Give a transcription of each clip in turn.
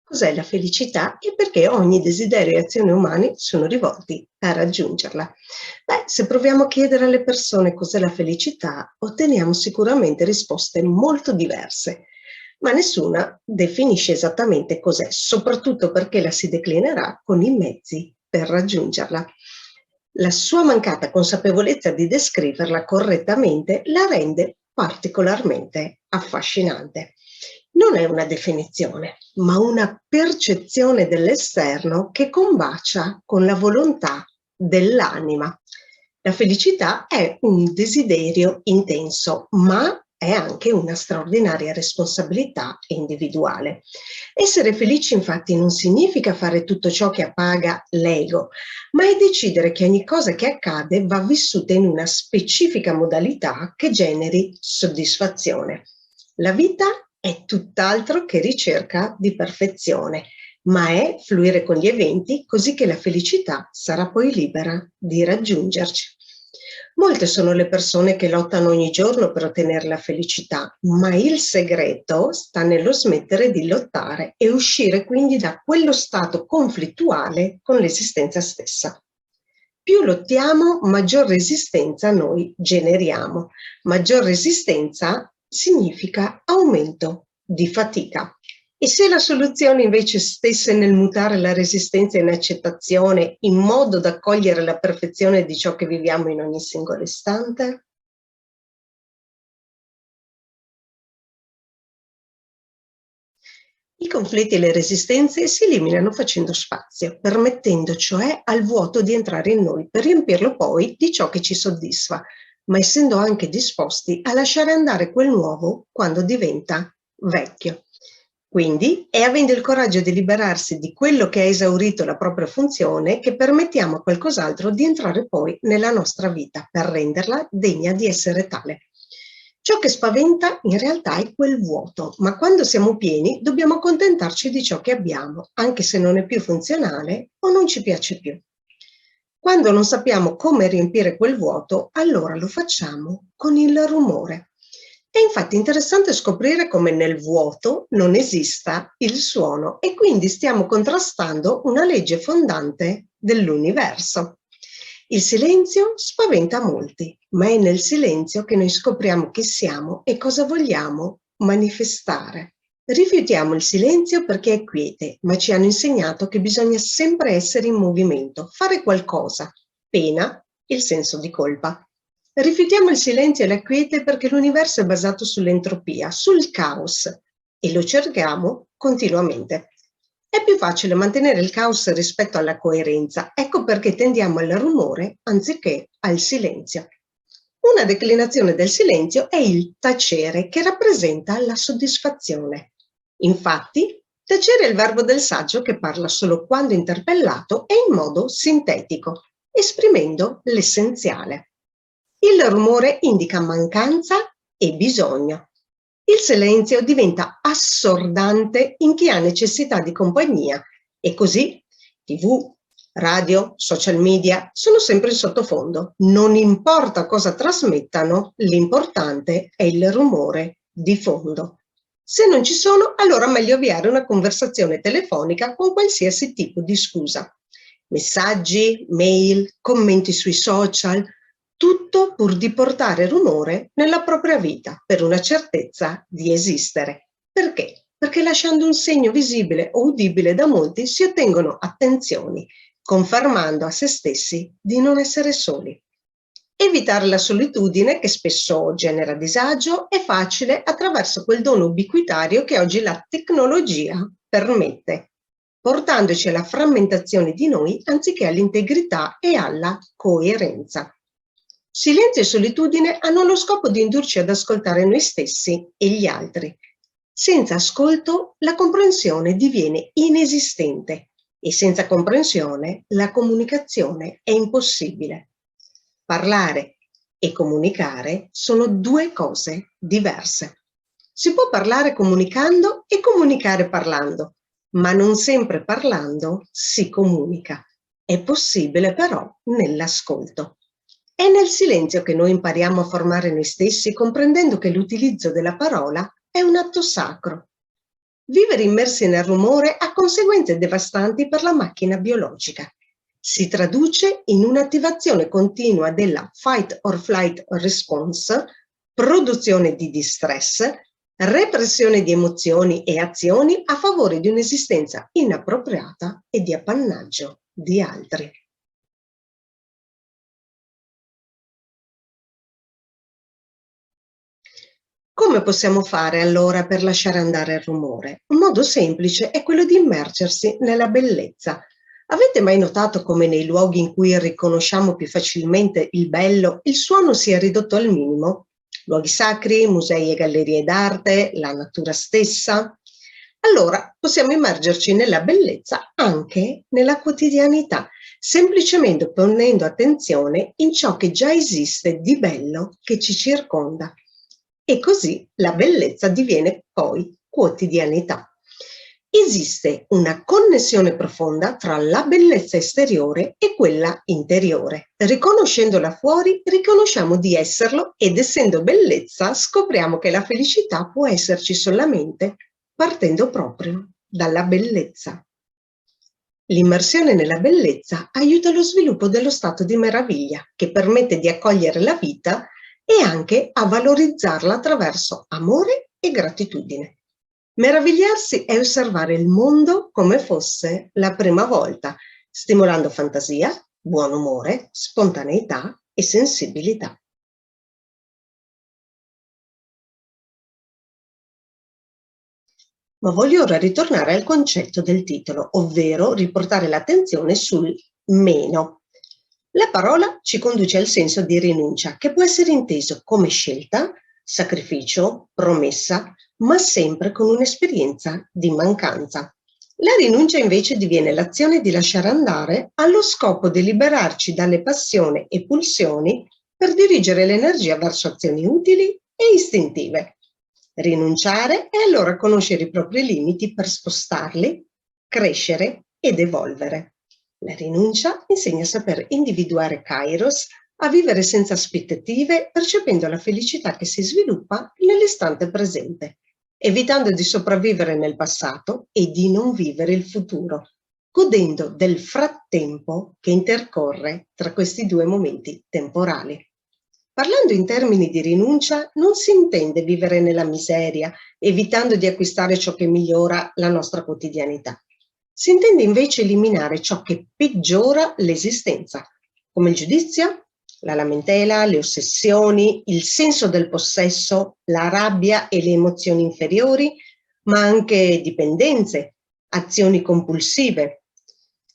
Cos'è la felicità e perché ogni desiderio e azione umane sono rivolti a raggiungerla? Beh, se proviamo a chiedere alle persone cos'è la felicità, otteniamo sicuramente risposte molto diverse, ma nessuna definisce esattamente cos'è, soprattutto perché la si declinerà con i mezzi per raggiungerla. La sua mancata consapevolezza di descriverla correttamente la rende particolarmente affascinante. Non è una definizione, ma una percezione dell'esterno che combacia con la volontà dell'anima. La felicità è un desiderio intenso, ma è anche una straordinaria responsabilità individuale. Essere felici infatti non significa fare tutto ciò che appaga l'ego, ma è decidere che ogni cosa che accade va vissuta in una specifica modalità che generi soddisfazione. La vita è tutt'altro che ricerca di perfezione, ma è fluire con gli eventi così che la felicità sarà poi libera di raggiungerci. Molte sono le persone che lottano ogni giorno per ottenere la felicità, ma il segreto sta nello smettere di lottare e uscire quindi da quello stato conflittuale con l'esistenza stessa. Più lottiamo, maggior resistenza noi generiamo. Maggior resistenza significa aumento di fatica. E se la soluzione invece stesse nel mutare la resistenza in accettazione in modo da cogliere la perfezione di ciò che viviamo in ogni singolo istante? I conflitti e le resistenze si eliminano facendo spazio, permettendo cioè al vuoto di entrare in noi per riempirlo poi di ciò che ci soddisfa, ma essendo anche disposti a lasciare andare quel nuovo quando diventa vecchio. Quindi è avendo il coraggio di liberarsi di quello che ha esaurito la propria funzione che permettiamo a qualcos'altro di entrare poi nella nostra vita per renderla degna di essere tale. Ciò che spaventa in realtà è quel vuoto, ma quando siamo pieni dobbiamo accontentarci di ciò che abbiamo, anche se non è più funzionale o non ci piace più. Quando non sappiamo come riempire quel vuoto, allora lo facciamo con il rumore. È infatti interessante scoprire come nel vuoto non esista il suono e quindi stiamo contrastando una legge fondante dell'universo. Il silenzio spaventa molti, ma è nel silenzio che noi scopriamo chi siamo e cosa vogliamo manifestare. Rifiutiamo il silenzio perché è quiete, ma ci hanno insegnato che bisogna sempre essere in movimento, fare qualcosa. Pena il senso di colpa. Rifiutiamo il silenzio e la quiete perché l'universo è basato sull'entropia, sul caos e lo cerchiamo continuamente. È più facile mantenere il caos rispetto alla coerenza, ecco perché tendiamo al rumore anziché al silenzio. Una declinazione del silenzio è il tacere, che rappresenta la soddisfazione. Infatti, tacere è il verbo del saggio che parla solo quando interpellato e in modo sintetico, esprimendo l'essenziale. Il rumore indica mancanza e bisogno. Il silenzio diventa assordante in chi ha necessità di compagnia e così TV, radio, social media sono sempre in sottofondo. Non importa cosa trasmettano, l'importante è il rumore di fondo. Se non ci sono, allora meglio avviare una conversazione telefonica con qualsiasi tipo di scusa. Messaggi, mail, commenti sui social, tutto pur di portare rumore nella propria vita per una certezza di esistere. Perché? Perché lasciando un segno visibile o udibile da molti si ottengono attenzioni, confermando a se stessi di non essere soli. Evitare la solitudine, che spesso genera disagio, è facile attraverso quel dono ubiquitario che oggi la tecnologia permette, portandoci alla frammentazione di noi anziché all'integrità e alla coerenza. Silenzio e solitudine hanno lo scopo di indurci ad ascoltare noi stessi e gli altri. Senza ascolto la comprensione diviene inesistente e senza comprensione la comunicazione è impossibile. Parlare e comunicare sono due cose diverse. Si può parlare comunicando e comunicare parlando, ma non sempre parlando si comunica. È possibile però nell'ascolto. È nel silenzio che noi impariamo a formare noi stessi, comprendendo che l'utilizzo della parola è un atto sacro. Vivere immersi nel rumore ha conseguenze devastanti per la macchina biologica. Si traduce in un'attivazione continua della fight or flight response, produzione di distress, repressione di emozioni e azioni a favore di un'esistenza inappropriata e di appannaggio di altri. Come possiamo fare allora per lasciare andare il rumore? Un modo semplice è quello di immergersi nella bellezza. Avete mai notato come nei luoghi in cui riconosciamo più facilmente il bello, il suono sia ridotto al minimo? Luoghi sacri, musei e gallerie d'arte, la natura stessa? Allora possiamo immergerci nella bellezza anche nella quotidianità, semplicemente ponendo attenzione in ciò che già esiste di bello che ci circonda. E così la bellezza diviene poi quotidianità. Esiste una connessione profonda tra la bellezza esteriore e quella interiore. Riconoscendola fuori, riconosciamo di esserlo ed essendo bellezza, scopriamo che la felicità può esserci solamente partendo proprio dalla bellezza. L'immersione nella bellezza aiuta lo sviluppo dello stato di meraviglia, che permette di accogliere la vita e anche a valorizzarla attraverso amore e gratitudine. Meravigliarsi è osservare il mondo come fosse la prima volta, stimolando fantasia, buon umore, spontaneità e sensibilità. Ma voglio ora ritornare al concetto del titolo, ovvero riportare l'attenzione sul meno. La parola ci conduce al senso di rinuncia, che può essere inteso come scelta, sacrificio, promessa, ma sempre con un'esperienza di mancanza. La rinuncia invece diviene l'azione di lasciare andare allo scopo di liberarci dalle passioni e pulsioni per dirigere l'energia verso azioni utili e istintive. Rinunciare è allora conoscere i propri limiti per spostarli, crescere ed evolvere. La rinuncia insegna a saper individuare Kairos, a vivere senza aspettative, percependo la felicità che si sviluppa nell'istante presente, evitando di sopravvivere nel passato e di non vivere il futuro, godendo del frattempo che intercorre tra questi due momenti temporali. Parlando in termini di rinuncia, non si intende vivere nella miseria, evitando di acquistare ciò che migliora la nostra quotidianità. Si intende invece eliminare ciò che peggiora l'esistenza, come il giudizio, la lamentela, le ossessioni, il senso del possesso, la rabbia e le emozioni inferiori, ma anche dipendenze, azioni compulsive.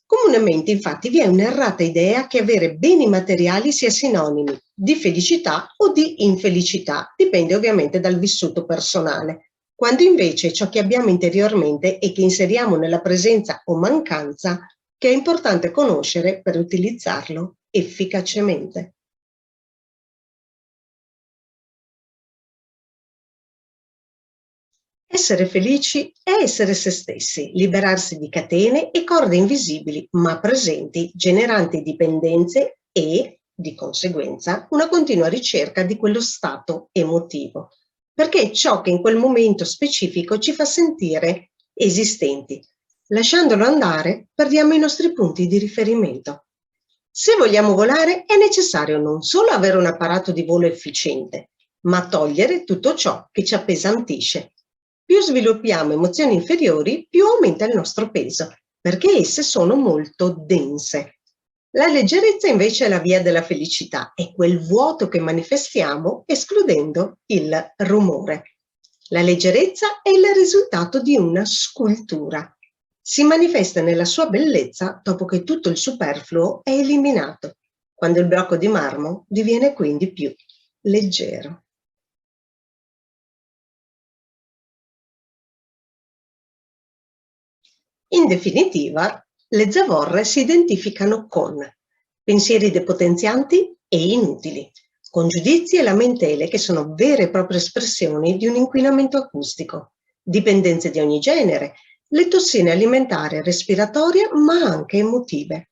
Comunemente, infatti, vi è un'errata idea che avere beni materiali sia sinonimi di felicità o di infelicità, dipende ovviamente dal vissuto personale, quando invece ciò che abbiamo interiormente e che inseriamo nella presenza o mancanza che è importante conoscere per utilizzarlo efficacemente. Essere felici è essere se stessi, liberarsi di catene e corde invisibili ma presenti, generanti dipendenze e, di conseguenza, una continua ricerca di quello stato emotivo, perché è ciò che in quel momento specifico ci fa sentire esistenti. Lasciandolo andare, perdiamo i nostri punti di riferimento. Se vogliamo volare, è necessario non solo avere un apparato di volo efficiente, ma togliere tutto ciò che ci appesantisce. Più sviluppiamo emozioni inferiori, più aumenta il nostro peso, perché esse sono molto dense. La leggerezza invece è la via della felicità, è quel vuoto che manifestiamo escludendo il rumore. La leggerezza è il risultato di una scultura. Si manifesta nella sua bellezza dopo che tutto il superfluo è eliminato, quando il blocco di marmo diviene quindi più leggero. In definitiva, le zavorre si identificano con pensieri depotenzianti e inutili, con giudizi e lamentele che sono vere e proprie espressioni di un inquinamento acustico, dipendenze di ogni genere, le tossine alimentari e respiratorie, ma anche emotive,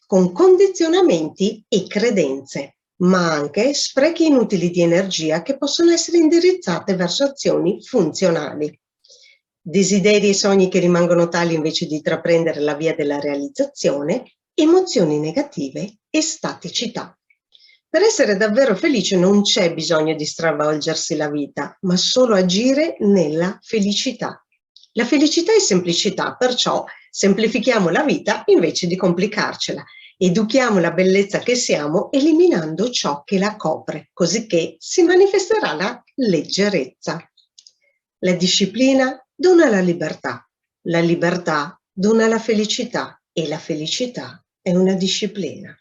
con condizionamenti e credenze, ma anche sprechi inutili di energia che possono essere indirizzate verso azioni funzionali. Desideri e sogni che rimangono tali invece di intraprendere la via della realizzazione, emozioni negative e staticità. Per essere davvero felice non c'è bisogno di stravolgersi la vita, ma solo agire nella felicità. La felicità è semplicità, perciò semplifichiamo la vita invece di complicarcela. Educhiamo la bellezza che siamo eliminando ciò che la copre, così che si manifesterà la leggerezza. La disciplina dona la libertà dona la felicità e la felicità è una disciplina.